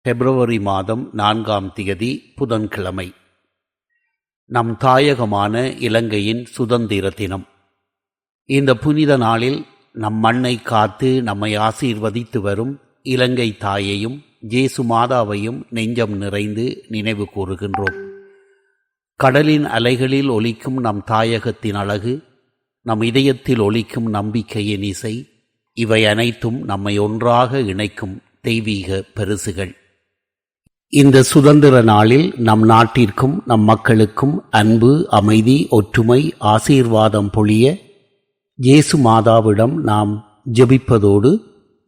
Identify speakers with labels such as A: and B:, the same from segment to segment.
A: பிப்ரவரி மாதம் 4ஆம் தேதி புதன்கிழமை. நம் தாயகமான இலங்கையின் சுதந்திர தினம். இந்த புனித நாளில் நம் மண்ணை காத்து நம்மை ஆசீர்வதித்து வரும் இலங்கை தாயையும் இயேசு மாதாவையும் நெஞ்சம் நிறைந்து நினைவு கூறுகின்றோம். கடலின் அலைகளில் ஒலிக்கும் நம் தாயகத்தின் அழகு, நம் இதயத்தில் ஒலிக்கும் நம்பிக்கையின் இசை, இவை அனைத்தும் நம்மை ஒன்றாக இணைக்கும் தெய்வீக பரிசுகள். இந்த சுதந்திர நாளில் நம் நாட்டிற்கும் நம் மக்களுக்கும் அன்பு, அமைதி, ஒற்றுமை, ஆசீர்வாதம் பொழிய இயேசு மாதாவிடம் நாம் ஜெபிப்பதோடு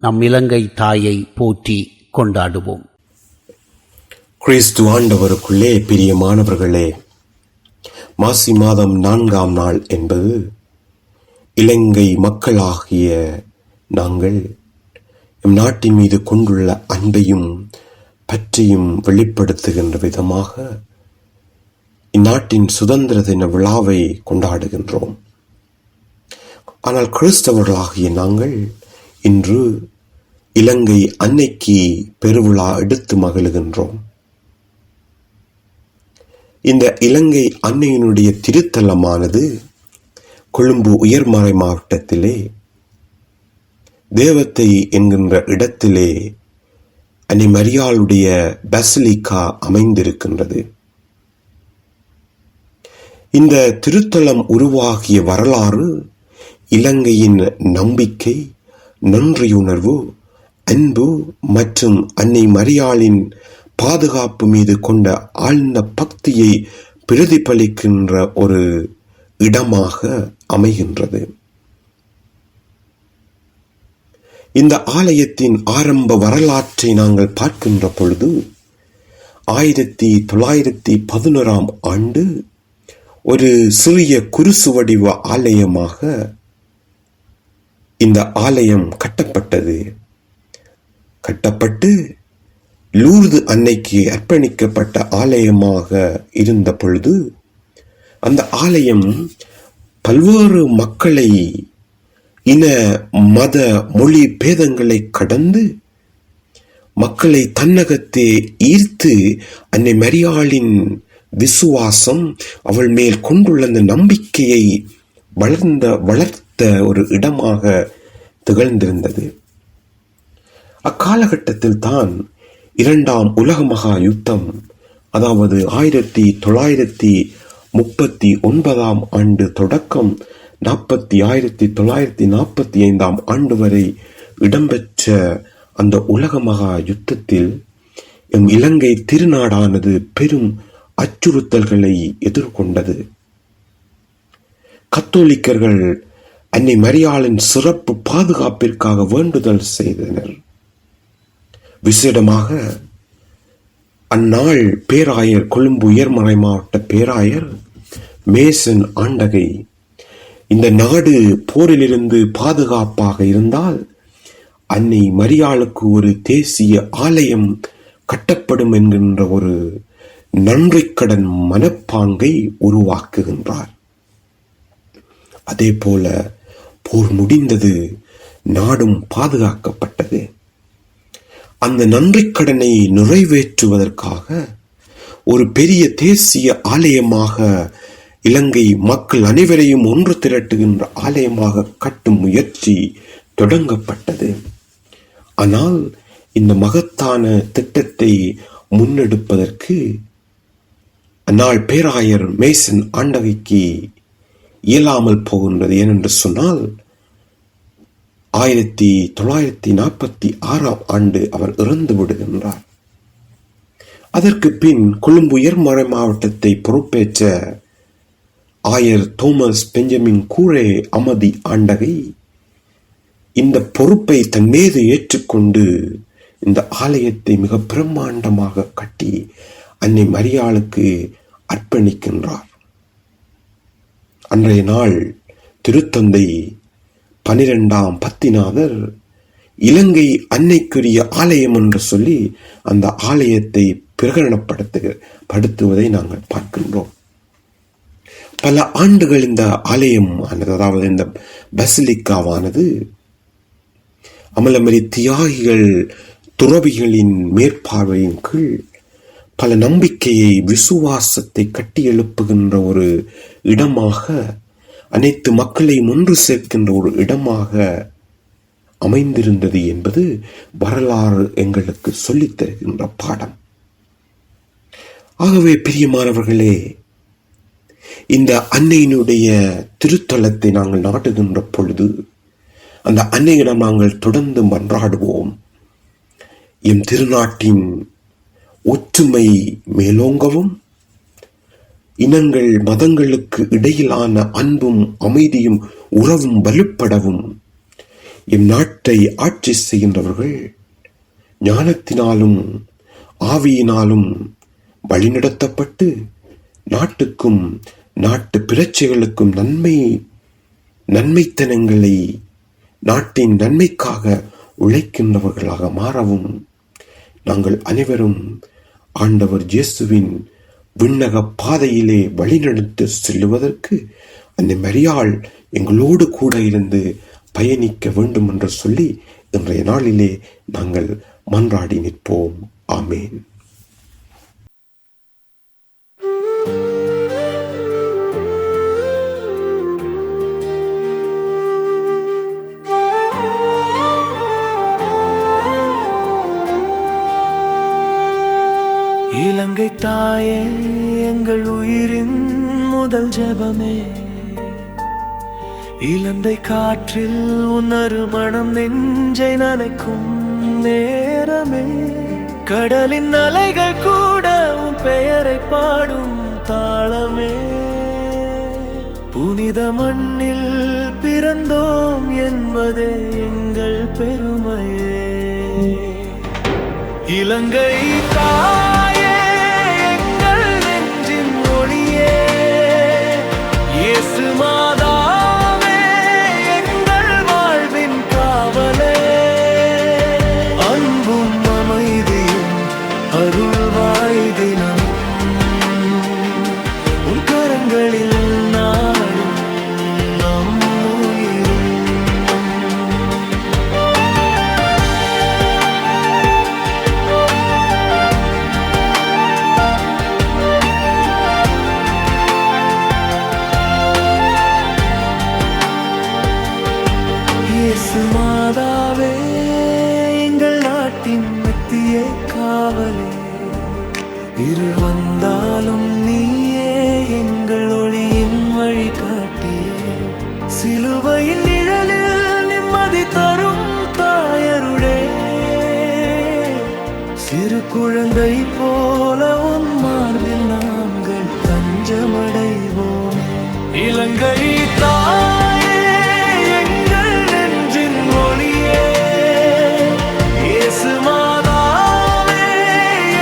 A: நம் இலங்கை தாயை போற்றி கொண்டாடுவோம்.
B: கிறிஸ்து ஆண்டவருக்குள்ளே பிரியமானவர்களே, மாசி மாதம் 4ஆம் நாள் என்பது இலங்கை மக்களாகிய நாங்கள் எம் நாட்டின் மீது கொண்டுள்ள அன்பையும் பற்றியும் வெளிப்படுத்துகின்ற விதமாக இந்நாட்டின் சுதந்திர தின விழாவை கொண்டாடுகின்றோம். ஆனால் கிறிஸ்தவர்களாகிய நாங்கள் இன்று இலங்கை அன்னைக்கு பெருவிழா எடுத்து மகிழ்கின்றோம். இந்த இலங்கை அன்னையினுடைய திருத்தலமானது கொழும்பு உயர்மறை மாவட்டத்திலே தேவத்தை என்கின்ற இடத்திலே அன்னை மரியாளுடைய பசிலிக்கா அமைந்திருக்கின்றது. இந்த திருத்தலம் உருவாகிய வரலாறு இலங்கையின் நம்பிக்கை, நன்றியுணர்வு, அன்பு மற்றும் அன்னை மரியாளின் பாதுகாப்பு மீது கொண்ட ஆழ்ந்த பக்தியை பிரதிபலிக்கின்ற ஒரு இடமாக அமைகின்றது. இந்த ஆலயத்தின் ஆரம்ப வரலாற்றை நாங்கள் பார்க்கின்ற பொழுது 1911ஆம் ஆண்டு ஒரு சிறிய குருசு வடிவ ஆலயமாக இந்த ஆலயம் கட்டப்பட்டு லூர்து அன்னைக்கு அர்ப்பணிக்கப்பட்ட ஆலயமாக இருந்த பொழுது அந்த ஆலயம் பல்வேறு மக்களை, இன, மத, மொழி பேதங்களை கடந்து மக்களை தன்னகத்தே ஈர்த்து அன்னை மரியாளின் விசுவாசம், அவள் மேல் கொண்டுள்ள அந்த நம்பிக்கையை வளர்த்த ஒரு இடமாக திகழ்ந்திருந்தது. அக்காலகட்டத்தில் தான் 2ஆம் உலக மகா யுத்தம், அதாவது 1939ஆம் ஆண்டு தொடக்கம் 1945ஆம் ஆண்டு வரை இடம்பெற்ற அந்த உலக மகா யுத்தத்தில் எம் இலங்கை திருநாடானது பெரும் அச்சுறுத்தல்களை எதிர்கொண்டது. கத்தோலிக்கர்கள் அன்னை மரியாளின் சிறப்பு பாதுகாப்பிற்காக வேண்டுதல் செய்தனர். விசேடமாக அந்நாள் பேராயர், கொழும்பு உயர்மறை மாவட்ட பேராயர் மேசன் ஆண்டகை, இந்த நாடு போரிலிருந்து பாதுகாப்பாக இருந்தால் அன்னை மரியாளுக்கு ஒரு தேசிய ஆலயம் கட்டப்படும் என்கின்ற ஒரு நன்றிக்கடன் மனப்பாங்கை உருவாக்குகின்றார். அதே போல போர் முடிந்தது, நாடும் பாதுகாக்கப்பட்டது. அந்த நன்றிக்கடனை நிறைவேற்றுவதற்காக ஒரு பெரிய தேசிய ஆலயமாக, இலங்கை மக்கள் அனைவரையும் ஒன்று திரட்டுகின்ற ஆலயமாக கட்டும் முயற்சி தொடங்கப்பட்டது. ஆனால் இந்த மகத்தான திட்டத்தை முன்னெடுப்பதற்கு அந்நாள் பேராயர் மேசன் ஆண்டகைக்கு இயலாமல் போகின்றது. ஏனென்று சொன்னால் 1946ஆம் ஆண்டு அவர் இறந்து விடுகின்றார். அதற்கு பின் கொழும்பு உயர்மறை மாவட்டத்தை பொறுப்பேற்ற ஆயர் தோமஸ் பெஞ்சமின் கூரே அமதி ஆண்டகை இந்த பொறுப்பை தன் மீது ஏற்றுக்கொண்டு இந்த ஆலயத்தை மிக பிரம்மாண்டமாக கட்டி அன்னை மரியாளுக்கு அர்ப்பணிக்கின்றார். அன்றைய நாள் திருத்தந்தை 12ஆம் பத்திநாதர் இலங்கை அன்னைக்குரிய ஆலயம் என்று சொல்லி அந்த ஆலயத்தை பிரகடனப்படுத்துவதை நாங்கள் பார்க்கின்றோம். பல ஆண்டுகள் இந்த ஆலயம் ஆனது, அதாவது இந்த பசிலிக்காவானது அமலமரி தியாகிகள் துறவிகளின் மேற்பார்வையின் கீழ் பல நம்பிக்கையை, விசுவாசத்தை கட்டியெழுப்புகின்ற ஒரு இடமாக, அனைத்து மக்களையும் ஒன்று சேர்க்கின்ற ஒரு இடமாக அமைந்திருந்தது என்பது வரலாறு எங்களுக்கு சொல்லித் தருகின்ற பாடம். ஆகவே பிரியமானவர்களே, இந்த அன்னையினுடைய திருத்தலத்தை நாங்கள் நாடுகின்ற பொழுது அந்த அன்னையிடம் நாங்கள் தொடர்ந்து மன்றாடுவோம். எம் திருநாட்டின் ஒற்றுமை மேலோங்கவும், இனங்கள் மதங்களுக்கு இடையிலான அன்பும் அமைதியும் உறவும் வலுப்படவும், எம் நாட்டை ஆட்சி செய்கின்றவர்கள் ஞானத்தினாலும் ஆவியினாலும் வழிநடத்தப்பட்டு நாட்டுக்கும் நாட்டு பிரச்சைகளுக்கும் நன்மைத்தனங்களை நாட்டின் நன்மைக்காக உழைக்கின்றவர்களாக மாறவும் நாங்கள் அனைவரும் ஆண்டவர் இயேசுவின் விண்ணக பாதையிலே வழிநடத்தி செல்லுவதற்கு அன்னை மரியாள் எங்களோடு கூட இருந்து பயணிக்க வேண்டும் என்று சொல்லி இன்றைய நாளிலே நாங்கள் மன்றாடி நிற்போம். ஆமேன்.
C: இலங்கை தாயே, எங்கள் உயிரின் முதல் ஜெபமே, இலந்தை காற்றில் உன்னரு மனம் நெஞ்சை நனைக்கும் நேரமே, கடலின் அலைகள் கூட உன் பெயரை பாடும் தாளமே, புனித மண்ணில் பிறந்தோம் என்பதே எங்கள் பெருமையே. இலங்கை தாயே, எங்கள் நெஞ்சின் ஒளியே, இயேசு மாதாவே, எங்கள் வாழ்வின் காவலே, அன்பும் அமைதியும் அருள்வாய் தினம் உன் கரங்களில் நாளும் நம் உயிரும். இயேசு மாதாவே, எங்கள் நாட்டின் நித்திய காவலே, இருள் வந்தாலும் நீயே எங்கள் ஒளியின் வழிகாட்டியே, சிலுவையின் நிழலில் நிம்மதி தரும் தாயருடே, சிறு குழந்தை போல உன் மார்பில் நாங்கள் தஞ்சமடைவோம். இலங்கை தாயே, எங்கள் நெஞ்சின் ஒளியே, இயேசு மாதாவே,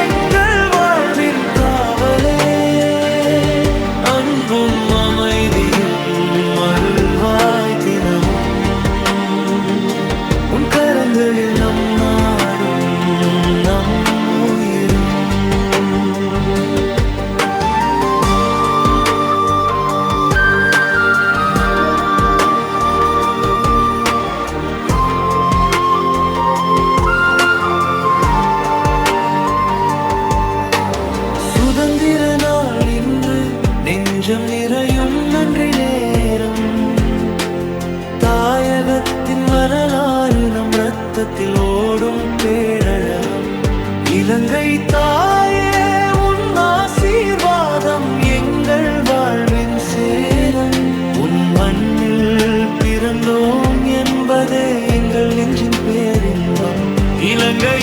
C: எங்கள் வாழ்வின் காவலே, அன்பும் அமைதியும் அருள்வாய் தினமும் உன் கரங்களில் நம் நாடும் நம் உயிரும். சுதந்திர நாள் இன்று, நெஞ்சம் நிறையும் நன்றி நேரம், தாயகத்தின் வரலாறு நம் ரத்தத்தில் ஓடும் பேரழம். இலங்கை தாயே, உன் ஆசீர்வாதம் எங்கள் வாழ்வின் சேரம், உன் மண்ணில் பிறந்தோம் என்பதே எங்கள் நெஞ்சின் பேரின்பம். இலங்கை